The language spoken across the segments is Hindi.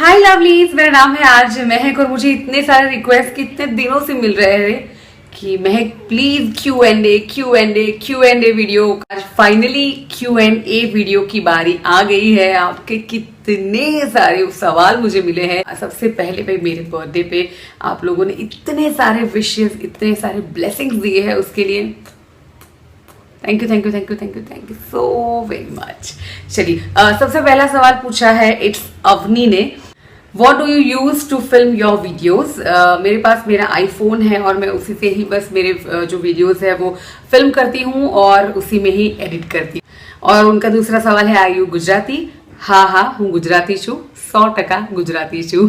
हाय लवलीज, मेरा नाम है आज महक और मुझे इतने सारे रिक्वेस्ट कितने दिनों से मिल रहे हैं कि महक please Q and A video. आज फाइनली Q&A वीडियो की बारी आ गई है। आपके कितने सारे सवाल मुझे मिले हैं। सबसे पहले भाई मेरे बर्थडे पे आप लोगों ने इतने सारे विशेस, इतने सारे ब्लेसिंग्स दिए हैं, उसके लिए thank you so very much. चलिए सबसे पहला सवाल पूछा है इट्स अवनी ने, What do you use to film your videos? मेरे पास मेरा आईफोन है और मैं उसी से ही बस मेरे जो वीडियोस है वो फिल्म करती हूँ और उसी में ही एडिट करती हूँ। और उनका दूसरा सवाल है आर यू गुजराती? हाँ हूँ गुजराती छू, 100% गुजराती छू।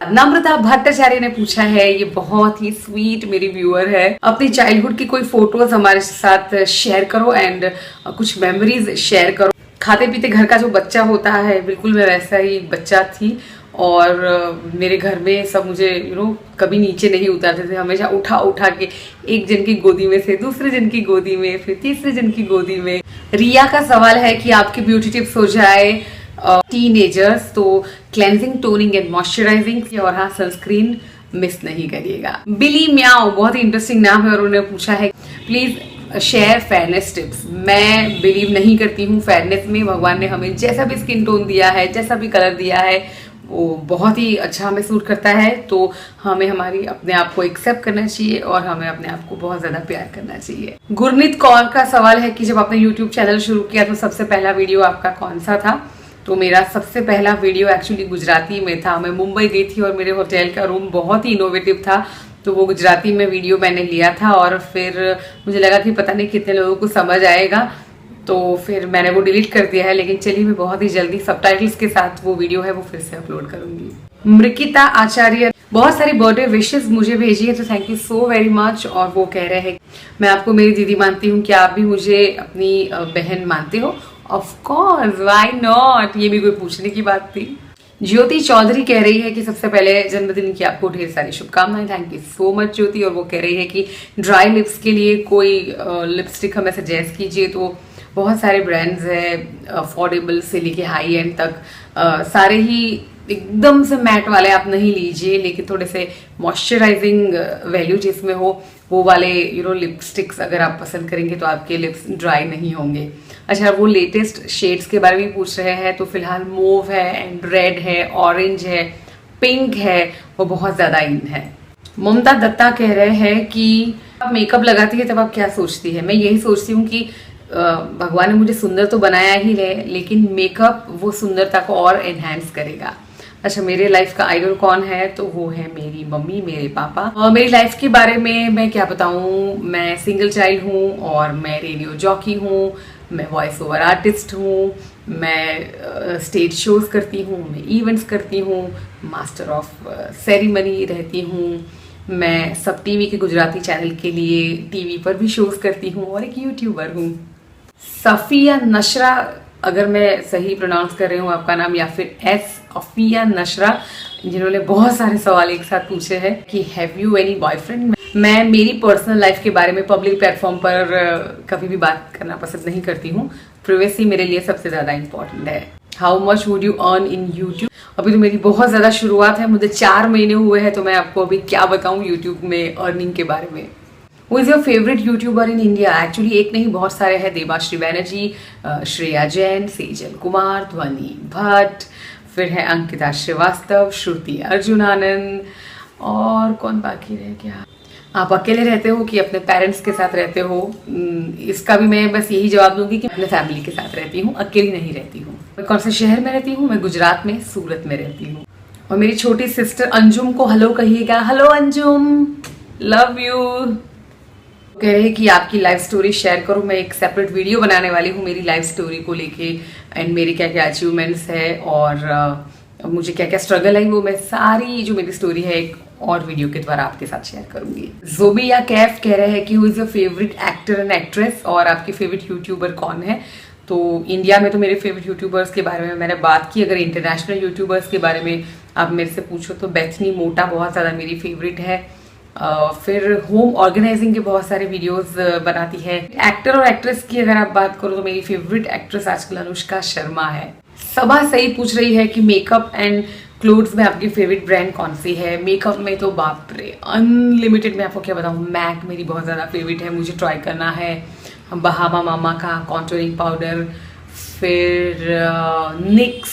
नम्रता भट्टाचार्य ने पूछा है, ये बहुत ही स्वीट मेरी व्यूअर है, अपनी चाइल्डहुड की कोई फोटोज हमारे साथ शेयर करो एंड कुछ मेमोरीज शेयर करो। खाते पीते घर का जो बच्चा होता है, बिल्कुल मैं वैसा ही बच्चा थी और मेरे घर में सब मुझे कभी नीचे नहीं उतारते थे, हमेशा उठा उठा के एक जन की गोदी में से दूसरे जन की गोदी में फिर तीसरे जन की गोदी में। रिया का सवाल है कि आपके ब्यूटी टिप्स हो जाए टीनेजर्स तो क्लेंजिंग, टोनिंग एंड मॉइस्चराइजिंग और हाँ सनस्क्रीन मिस नहीं करिएगा। बिली म्याओ बहुत ही इंटरेस्टिंग नाम है और उन्होंने पूछा है प्लीज शेयर फेयरनेस टिप्स। मैं बिलीव नहीं करती हूँ फेयरनेस में। भगवान ने हमें जैसा भी स्किन टोन दिया है, जैसा भी कलर दिया है, वो बहुत ही अच्छा हमें सूट करता है। तो हमें हमारी अपने आप को एक्सेप्ट करना चाहिए और हमें अपने आप को बहुत ज्यादा प्यार करना चाहिए। गुरनीत कौर का सवाल है कि जब आपने यूट्यूब चैनल शुरू किया तो सबसे पहला वीडियो आपका कौन सा था? तो मेरा सबसे पहला वीडियो एक्चुअली गुजराती में था। मैं मुंबई गई थी और मेरे होटल का रूम बहुत ही इनोवेटिव था, तो वो गुजराती में वीडियो मैंने लिया था और फिर मुझे लगा कि पता नहीं कितने लोगों को समझ आएगा, तो फिर मैंने वो डिलीट कर दिया है। लेकिन चलिए मैं बहुत ही जल्दी सबटाइटल्स के साथ वो वीडियो है वो फिर से अपलोड करूंगी। मृकिता आचार्य बहुत सारी बर्थडे विशेस मुझे भेजी है, तो thank you so very much. और वो कह रहे हैं मैं आपको मेरी दीदी मानती हूँ, क्या आप भी मुझे अपनी बहन मानते हो? ऑफ कोर्स, व्हाई नॉट, ये भी कोई पूछने की बात थी। ज्योति चौधरी कह रही है कि सबसे पहले जन्मदिन की आपको ढेर सारी शुभकामनाएं। थैंक यू सो मच ज्योति। और वो कह रही है कि ड्राई लिप्स के लिए कोई लिपस्टिक हमें सजेस्ट कीजिए। तो बहुत सारे ब्रांड्स हैं, अफोर्डेबल से लेके हाई एंड तक, सारे ही एकदम से मैट वाले आप नहीं लीजिए, लेकिन थोड़े से मॉइस्चराइजिंग वैल्यू जिसमें हो वो वाले लिपस्टिक्स अगर आप पसंद करेंगे तो आपके लिप्स ड्राई नहीं होंगे। अच्छा, वो लेटेस्ट शेड्स के बारे में पूछ रहे हैं, तो फिलहाल मूव है एंड रेड है, ऑरेंज है, पिंक है, वो बहुत ज्यादा इन है। ममता दत्ता कह रहे हैं कि आप मेकअप लगाती है तब आप क्या सोचती है? मैं यही सोचती हूँ कि भगवान ने मुझे सुंदर तो बनाया ही है, लेकिन मेकअप वो सुंदरता को और एनहांस करेगा। अच्छा, मेरे लाइफ का आइडल कौन है? तो वो है मेरी मम्मी, मेरे पापा। मेरी लाइफ के बारे में मैं क्या बताऊं, मैं सिंगल चाइल्ड हूं और मैं रेडियो जॉकी हूं, मैं वॉइस ओवर आर्टिस्ट हूं, मैं स्टेज शोज करती हूं, मैं इवेंट्स करती हूं, मास्टर ऑफ सेरेमनी रहती हूं, मैं सब टीवी के गुजराती चैनल के लिए टीवी पर भी शोज करती हूँ और एक यूट्यूबर हूँ। सफिया नशरा, अगर मैं सही प्रोनाउंस कर रही हूँ आपका नाम, या फिर अफिया नशरा, जिन्होंने बहुत सारे सवाल एक साथ पूछे हैं कि हैव यू एनी बॉयफ्रेंड। मैं मेरी पर्सनल लाइफ के बारे में पब्लिक प्लेटफॉर्म पर कभी भी बात करना पसंद नहीं करती हूँ। प्राइवेसी मेरे लिए सबसे ज्यादा इंपॉर्टेंट है। How much would you earn in YouTube? अभी तो मेरी बहुत ज्यादा शुरुआत है, मुझे 4 महीने हुए हैं, तो मैं आपको अभी क्या बताऊं यूट्यूब में अर्निंग के बारे में। Who is your favorite YouTuber in India? Actually एक नहीं बहुत सारे हैं। देवाश्री बैनर्जी, श्रेया जैन, सेजल कुमार, ध्वनि भट्ट, फिर है अंकिता श्रीवास्तव, श्रुति अर्जुन आनंद, और कौन बाकी रह गया? आप अकेले रहते हो कि अपने पेरेंट्स के साथ रहते हो? इसका भी मैं बस यही जवाब दूंगी कि अपने फैमिली के साथ रहती हूँ, अकेली नहीं रहती हूँ। मैं कौन से शहर में रहती हूँ? मैं गुजरात में सूरत में रहती हूँ। और मेरी छोटी सिस्टर अंजुम को हेलो कहिएगा। Hello Anjum, love you. कह रहे हैं कि आपकी लाइफ स्टोरी शेयर करो। मैं एक सेपरेट वीडियो बनाने वाली हूँ मेरी लाइफ स्टोरी को लेके एंड मेरे क्या क्या अचीवमेंट्स है और मुझे क्या क्या स्ट्रगल है, वो मैं सारी जो मेरी स्टोरी है एक और वीडियो के द्वारा आपके साथ शेयर करूंगी। जोबिया कैफ कह रहे हैं कि who is your favourite actor and actress, और आपकी फेवरेट यूट्यूबर कौन है? तो इंडिया में तो मेरे फेवरेट यूट्यूबर्स के बारे में मैंने बात की। अगर इंटरनेशनल यूट्यूबर्स के बारे में आप मेरे से पूछो तो बेथनी मोटा बहुत ज़्यादा मेरी फेवरेट है। फिर होम ऑर्गेनाइजिंग के बहुत सारे वीडियोस बनाती है। एक्टर और एक्ट्रेस की अगर आप बात करो तो मेरी फेवरेट एक्ट्रेस आजकल अनुष्का शर्मा है। सबा सही पूछ रही है कि मेकअप एंड क्लोथ्स में आपकी फेवरेट ब्रांड कौन सी है? मेकअप में तो बाप रे अनलिमिटेड, मैं आपको क्या बताऊँ, मैक मेरी बहुत ज़्यादा फेवरेट है, मुझे ट्राई करना है। बहामा मामा का कॉन्टूरिंग पाउडर, फिर निक्स,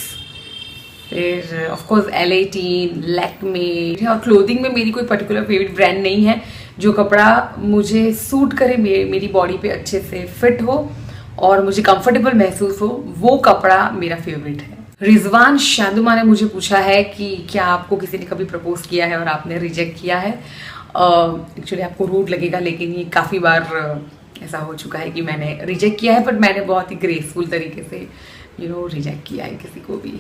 फिर ऑफ कोर्स L18, लैक्मे। और क्लोथिंग में मेरी कोई पर्टिकुलर फेवरेट ब्रांड नहीं है, जो कपड़ा मुझे सूट करे, मेरी बॉडी पे अच्छे से फिट हो और मुझे कंफर्टेबल महसूस हो, वो कपड़ा मेरा फेवरेट है। रिजवान शादुमा ने मुझे पूछा है कि क्या आपको किसी ने कभी प्रपोज किया है और आपने रिजेक्ट किया है? एक्चुअली आपको रूड लगेगा, लेकिन ये काफ़ी बार ऐसा हो चुका है कि मैंने रिजेक्ट किया है, बट मैंने बहुत ही ग्रेसफुल तरीके से रिजेक्ट किया है किसी को भी।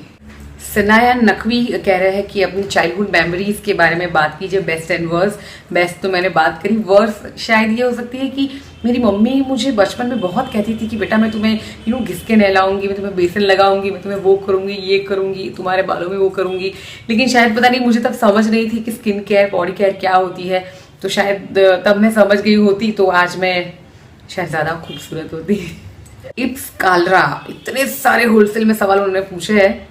सनाया नकवी कह रहे हैं कि अपनी चाइल्डहुड मेमोरीज के बारे में बात कीजिए, बेस्ट एंड वर्स। बेस्ट तो मैंने बात करी, वर्स शायद ये हो सकती है कि मेरी मम्मी मुझे बचपन में बहुत कहती थी कि बेटा मैं तुम्हें घिस के नहलाऊंगी, मैं तुम्हें बेसन लगाऊंगी, मैं तुम्हें वो करूंगी, ये करूंगी, तुम्हारे बालों में वो करूंगी। लेकिन शायद पता नहीं, मुझे तब समझ नहीं थी कि स्किन केयर, बॉडी केयर क्या होती है, तो शायद तब मैं समझ गई होती तो आज मैं शायद ज़्यादा खूबसूरत होती। इप्स कालरा, इतने सारे होलसेल में सवाल उन्होंने पूछे हैं।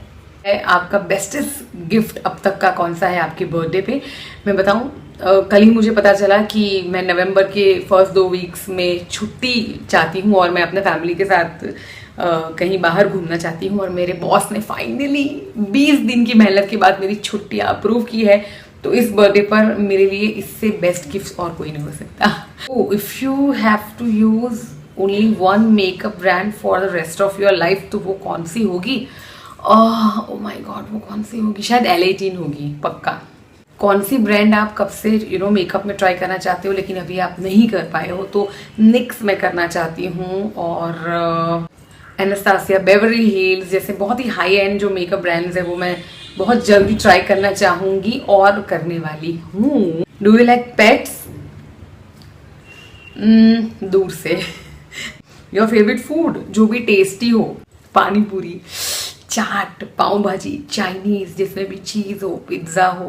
आपका बेस्टेस्ट गिफ्ट अब तक का कौन सा है आपके बर्थडे पे? मैं बताऊं, कल ही मुझे पता चला कि मैं नवंबर के फर्स्ट 2 वीक्स में छुट्टी चाहती हूं और मैं अपने फैमिली के साथ कहीं बाहर घूमना चाहती हूं, और मेरे बॉस ने फाइनली 20 दिन की मेहनत के बाद मेरी छुट्टी अप्रूव की है। तो इस बर्थडे पर मेरे लिए इससे बेस्ट गिफ्ट और कोई नहीं हो सकता। If you have to use only one makeup brand for the rest of your life, तो वो कौन सी होगी? ओ माय गॉड, वो कौन सी होगी? शायद L18 होगी, पक्का। कौन सी ब्रांड आप कब से मेकअप में ट्राई करना चाहते हो लेकिन अभी आप नहीं कर पाए हो? तो निक्स में करना चाहती हूँ, और एनास्टासिया, बेवरली हिल्स जैसे बहुत ही हाई एंड जो मेकअप ब्रांड्स है वो मैं बहुत जल्दी ट्राई करना चाहूंगी और करने वाली हूँ। Do you like pets? दूर से। योर फेवरेट फूड, जो भी टेस्टी हो, पानी पूरी, चाट, पाव भाजी, चाइनीज जिसमें भी चीज हो, पिज्जा हो।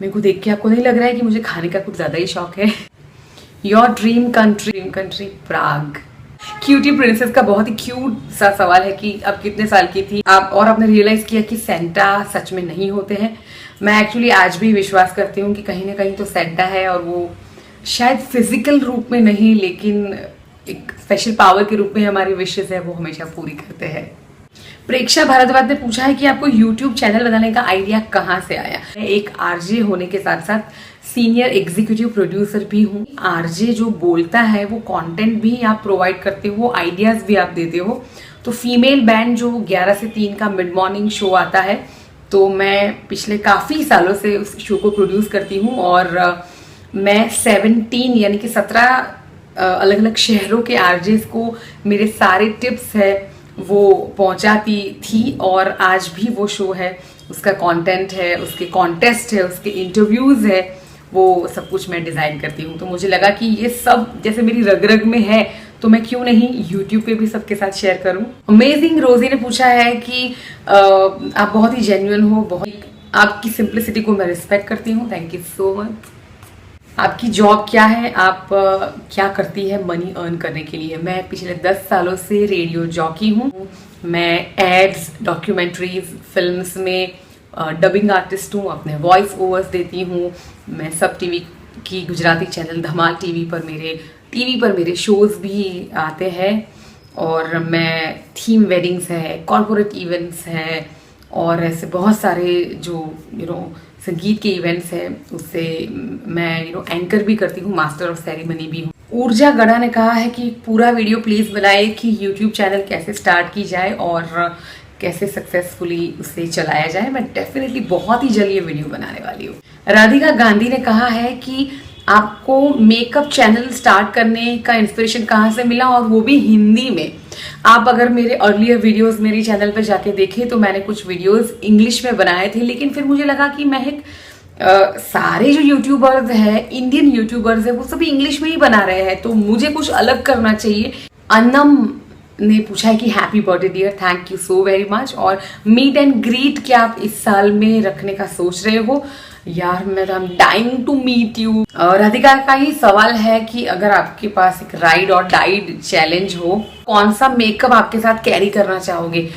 मेरे को देख के आपको नहीं लग रहा है कि मुझे खाने का कुछ ज्यादा ही शौक है? Your dream country? Prague. Cutie princess का बहुत ही क्यूट सा सवाल है कि अब कितने साल की थी आप और आपने रियलाइज किया कि सेंटा सच में नहीं होते हैं? मैं एक्चुअली आज भी विश्वास करती हूँ कि कहीं ना कहीं तो सेंटा है, और वो शायद फिजिकल रूप में नहीं, लेकिन एक स्पेशल पावर के रूप में हमारी विशेष है वो हमेशा पूरी करते हैं। प्रेक्षा भारद्वाज ने पूछा है कि आपको YouTube चैनल बनाने का आइडिया कहाँ से आया? मैं एक आरजे होने के साथ साथ सीनियर एग्जीक्यूटिव प्रोड्यूसर भी हूँ। आरजे जो बोलता है वो कंटेंट भी आप प्रोवाइड करते हो, आइडियाज भी आप देते हो। तो फीमेल बैंड जो 11 से 3 का मिड मॉर्निंग शो आता है, तो मैं पिछले काफ़ी सालों से उस शो को प्रोड्यूस करती हूँ, और मैं 17 यानी कि 17 अलग अलग शहरों के आरजेस को मेरे सारे टिप्स है वो पहुंचाती थी, और आज भी वो शो है, उसका कंटेंट है, उसके कॉन्टेस्ट है, उसके इंटरव्यूज है, वो सब कुछ मैं डिजाइन करती हूँ। तो मुझे लगा कि ये सब जैसे मेरी रग रग में है, तो मैं क्यों नहीं YouTube पे भी सबके साथ शेयर करूँ। अमेजिंग रोजी ने पूछा है कि आप बहुत ही जेन्युइन हो, बहुत आपकी सिंप्लिसिटी को मैं रिस्पेक्ट करती हूँ, थैंक यू सो मच। आपकी जॉब क्या है? आप क्या करती है मनी अर्न करने के लिए? मैं पिछले 10 सालों से रेडियो जॉकी हूँ। मैं एड्स, डॉक्यूमेंट्रीज, फिल्म्स में डबिंग आर्टिस्ट हूँ, अपने वॉइस ओवर्स देती हूँ। मैं सब टीवी की गुजराती चैनल धमाल टीवी पर मेरे शोज भी आते हैं, और मैं थीम वेडिंग्स है, कॉर्पोरेट इवेंट्स है, और ऐसे बहुत सारे जो संगीत के इवेंट्स हैं उससे मैं एंकर भी करती हूँ, मास्टर ऑफ सेरेमनी भी हूँ। ऊर्जा गढ़ा ने कहा है कि पूरा वीडियो प्लीज बनाए कि YouTube चैनल कैसे स्टार्ट की जाए और कैसे सक्सेसफुली उसे चलाया जाए। मैं डेफिनेटली बहुत ही जल्द ये वीडियो बनाने वाली हूँ। राधिका गांधी ने कहा है कि आपको मेकअप चैनल स्टार्ट करने का इंस्पिरेशन कहाँ से मिला, और वो भी हिंदी में। आप अगर मेरे अर्लियर वीडियोस मेरे चैनल पर जाके देखें तो मैंने कुछ वीडियोस इंग्लिश में बनाए थे, लेकिन फिर मुझे लगा कि मैं सारे जो यूट्यूबर्स हैं, इंडियन यूट्यूबर्स हैं, वो सभी इंग्लिश में ही बना रहे हैं, तो मुझे कुछ अलग करना चाहिए। अन्नम ने पूछा है कि happy birthday dear, thank you so very much. और मीट एंड ग्रीट क्या आप इस साल में रखने का सोच रहे हो? यार मैं dying to meet you. Radhika का ही सवाल है कि अगर आपके पास एक राइड और डाइड चैलेंज हो, कौन सा मेकअप आपके साथ कैरी करना चाहोगे?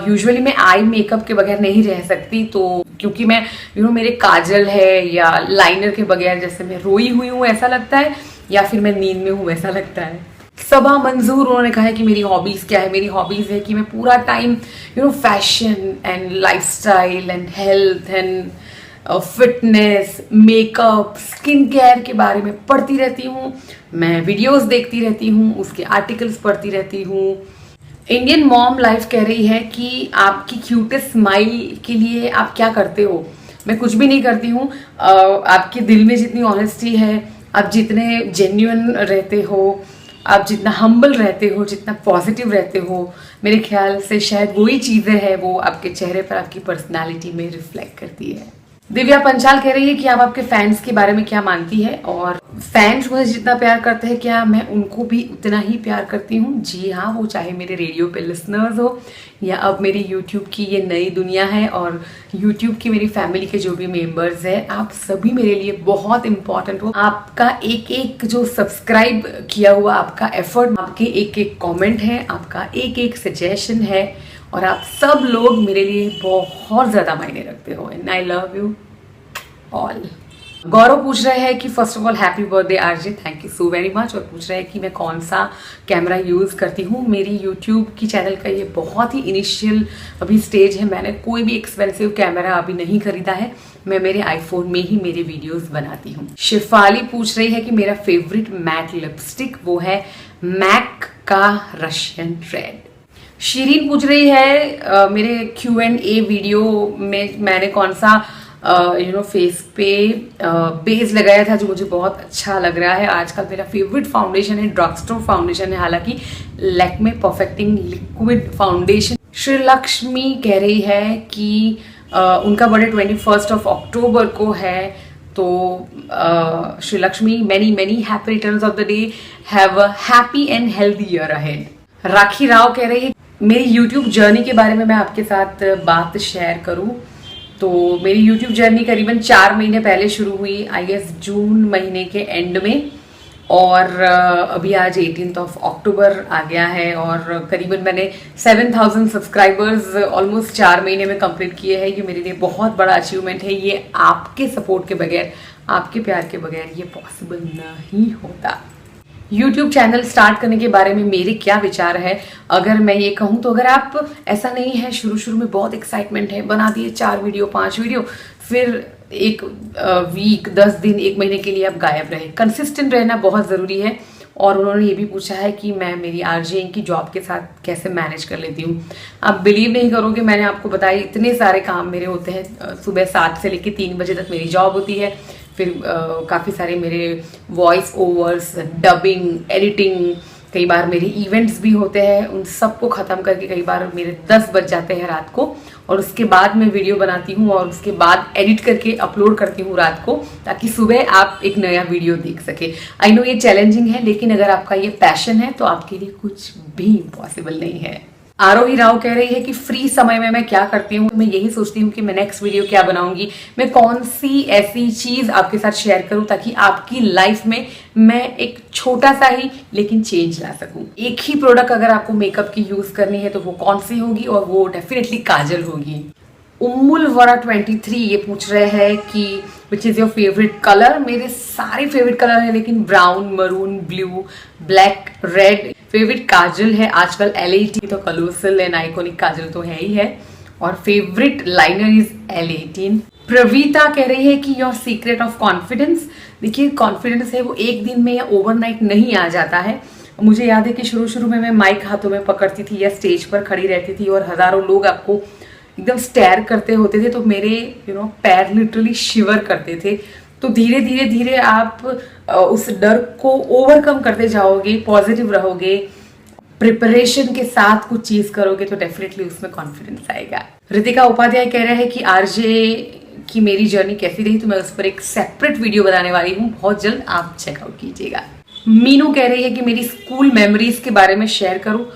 यूजुअली मैं आई मेकअप के बगैर नहीं रह सकती, तो क्योंकि मैं मेरे काजल है या लाइनर के बगैर जैसे मैं रोई हुई हूँ ऐसा लगता है, या फिर मैं नींद में हूँ ऐसा लगता है। सबा मंजूर उन्होंने कहा है कि मेरी हॉबीज क्या है। मेरी हॉबीज है कि मैं पूरा time fashion and lifestyle and health and fitness, makeup, skin care के बारे में पढ़ती रहती हूँ। मैं वीडियोस देखती रहती हूँ, उसके आर्टिकल्स पढ़ती रहती हूँ। इंडियन मॉम लाइफ कह रही है कि आपकी क्यूटेस्ट स्माइल के लिए आप क्या करते हो। मैं कुछ भी नहीं करती हूँ। आपके दिल में जितनी ऑनेस्टी है, आप जितने जेन्युइन रहते हो, आप जितना हम्बल रहते हो, जितना पॉजिटिव रहते हो, मेरे ख्याल से शायद वही चीज़ें हैं वो आपके चेहरे पर, आपकी पर्सनालिटी में रिफ्लेक्ट करती है। दिव्या पंचाल कह रही है कि आप आपके फैंस के बारे में क्या मानती है, और फैंस मुझे जितना प्यार करते हैं क्या मैं उनको भी उतना ही प्यार करती हूँ। जी हाँ, वो चाहे मेरे रेडियो पे लिसनर्स हो या अब मेरी यूट्यूब की ये नई दुनिया है और यूट्यूब की मेरी फैमिली के जो भी मेंबर्स हैं, आप सभी मेरे लिए बहुत इंपॉर्टेंट हो। आपका एक एक जो सब्सक्राइब किया हुआ आपका एफर्ट, आपके एक एक कॉमेंट है, आपका एक एक सजेशन है, और आप सब लोग मेरे लिए बहुत ज़्यादा मायने रखते हो, and I love you all. Gaurav पूछ रहे हैं कि first of all happy birthday RJ, thank you so very much. और पूछ रहे हैं कि मैं कौन सा कैमरा यूज़ करती हूँ। मेरी यूट्यूब की चैनल का ये बहुत ही इनिशियल अभी स्टेज है, मैंने कोई भी एक्सपेंसिव कैमरा अभी नहीं खरीदा है, मैं मेरे आईफोन में ही मेरे वीडियोस बनाती हूँ। शिफाली पूछ रही है कि मेरा फेवरेट मैट लिपस्टिक वो है मैक का रशियन रेड। शीरीन पूछ रही है मेरे Q&A वीडियो में मैंने कौन सा फेस पे बेस लगाया था जो मुझे बहुत अच्छा लग रहा है। आजकल मेरा फेवरेट फाउंडेशन है, ड्रग स्टोर फाउंडेशन है, हालांकि Lakme perfecting liquid foundation. Shri Lakshmi कह रही है कि उनका बर्थडे 21 अक्टूबर को है, तो Shri Lakshmi many happy returns of the day, have a happy and healthy year ahead. Rakhi Rao कह रही है मेरी यूट्यूब जर्नी के बारे में मैं आपके साथ बात शेयर करूं, तो मेरी यूट्यूब जर्नी करीबन 4 महीने पहले शुरू हुई, आई गेस जून महीने के एंड में, और अभी आज 18 अक्टूबर आ गया है, और करीबन मैंने 7000 सब्सक्राइबर्स ऑलमोस्ट 4 महीने में कंप्लीट किए हैं। ये मेरे लिए बहुत बड़ा अचीवमेंट है। ये आपके सपोर्ट के बगैर, आपके प्यार के बगैर ये पॉसिबल नहीं होता। यूट्यूब चैनल स्टार्ट करने के बारे में मेरे क्या विचार है, अगर मैं ये कहूँ तो अगर आप ऐसा नहीं है शुरू में बहुत एक्साइटमेंट है, बना दिए 4 वीडियो 5 वीडियो, फिर एक वीक 10 दिन 1 महीने के लिए आप गायब रहे। कंसिस्टेंट रहना बहुत ज़रूरी है। और उन्होंने ये भी पूछा है कि मैं मेरी आरजे की जॉब के साथ कैसे मैनेज कर लेती हूँ। आप बिलीव नहीं करोगे, मैंने आपको बताया इतने सारे काम मेरे होते हैं। सुबह 7 से लेकर 3 बजे तक मेरी जॉब होती है, फिर काफ़ी सारे मेरे वॉइस ओवर्स, डबिंग, एडिटिंग, कई बार मेरे इवेंट्स भी होते हैं, उन सबको ख़त्म करके कई बार मेरे 10 बज जाते हैं रात को, और उसके बाद मैं वीडियो बनाती हूँ और उसके बाद एडिट करके अपलोड करती हूँ रात को, ताकि सुबह आप एक नया वीडियो देख सके। आई नो ये चैलेंजिंग है, लेकिन अगर आपका ये पैशन है तो आपके लिए कुछ भी इम्पॉसिबल नहीं है। आरोही राव कह रही है कि फ्री समय में मैं क्या करती हूँ। मैं यही सोचती हूँ कि मैं नेक्स्ट वीडियो क्या बनाऊंगी, मैं कौन सी ऐसी चीज आपके साथ शेयर करूँ ताकि आपकी लाइफ में मैं एक छोटा सा ही लेकिन चेंज ला सकूं। एक ही प्रोडक्ट अगर आपको मेकअप की यूज करनी है तो वो कौन सी होगी, और वो डेफिनेटली काजल होगी। उम्मुल वरा 23 ये पूछ रहे हैं कि which is your favourite colour. मेरे सारे फेवरेट कलर हैं, लेकिन brown, maroon, blue, black, red. Favourite काजल है आजकल L18, तो कलोसल एंड आइकॉनिक काजल तो है ही है, और फेवरेट लाइनर इज L18। प्रवीता कह रही है कि योर सीक्रेट ऑफ कॉन्फिडेंस। देखिए, कॉन्फिडेंस है वो एक दिन में या ओवरनाइट नहीं आ जाता है। मुझे याद है कि शुरू में मैं माइक हाथों में पकड़ती थी या स्टेज पर खड़ी रहती थी और हजारों लोग आपको एकदम स्टेयर करते होते थे, तो मेरे पैर लिटरली शिवर करते थे। तो धीरे धीरे आप उस डर को ओवरकम करते जाओगे, पॉजिटिव रहोगे, प्रिपरेशन के साथ कुछ चीज करोगे तो डेफिनेटली उसमें कॉन्फिडेंस आएगा। रितिका उपाध्याय कह रहे हैं कि आरजे की मेरी जर्नी कैसी रही, तो मैं उस पर एक सेपरेट वीडियो बनाने वाली हूँ, बहुत जल्द आप चेकआउट कीजिएगा। मीनू कह रही है कि मेरी स्कूल मेमोरीज के बारे में शेयर करूँ।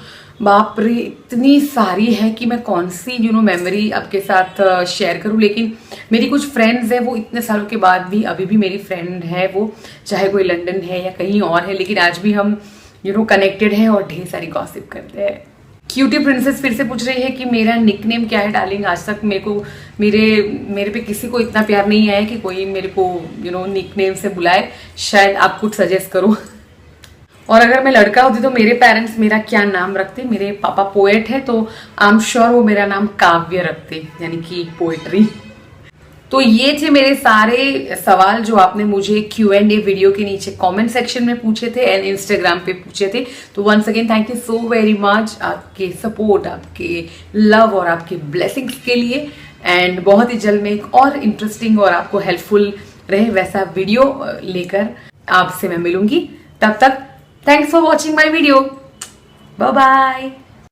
बाप रे, इतनी सारी है कि मैं कौन सी मेमोरी आपके साथ शेयर करूं। लेकिन मेरी कुछ फ्रेंड्स हैं, वो इतने सालों के बाद भी अभी भी मेरी फ्रेंड है, वो चाहे कोई लंदन है या कहीं और है, लेकिन आज भी हम कनेक्टेड हैं और ढेर सारी गॉसिप करते हैं। क्यूटी प्रिंसेस फिर से पूछ रही है कि मेरा निकनेम क्या है डार्लिंग। आज तक मेरे पे किसी को इतना प्यार नहीं आया कि कोई मेरे को निकनेम से बुलाए। शायद आप कुछ सजेस्ट करो। और अगर मैं लड़का होती तो मेरे पेरेंट्स मेरा क्या नाम रखते। मेरे पापा पोएट है तो आई एम श्योर वो मेरा नाम काव्य रखते, यानी कि पोएट्री। तो ये थे मेरे सारे सवाल जो आपने मुझे Q&A वीडियो के नीचे कमेंट सेक्शन में पूछे थे एंड इंस्टाग्राम पे पूछे थे। तो once again thank you so very much आपके सपोर्ट, आपके लव और आपके ब्लेसिंग्स के लिए। एंड बहुत ही जल्द मैं एक और इंटरेस्टिंग और आपको हेल्पफुल रहे वैसा वीडियो लेकर आपसे मैं मिलूंगी। तब तक thanks for watching my video. Bye bye.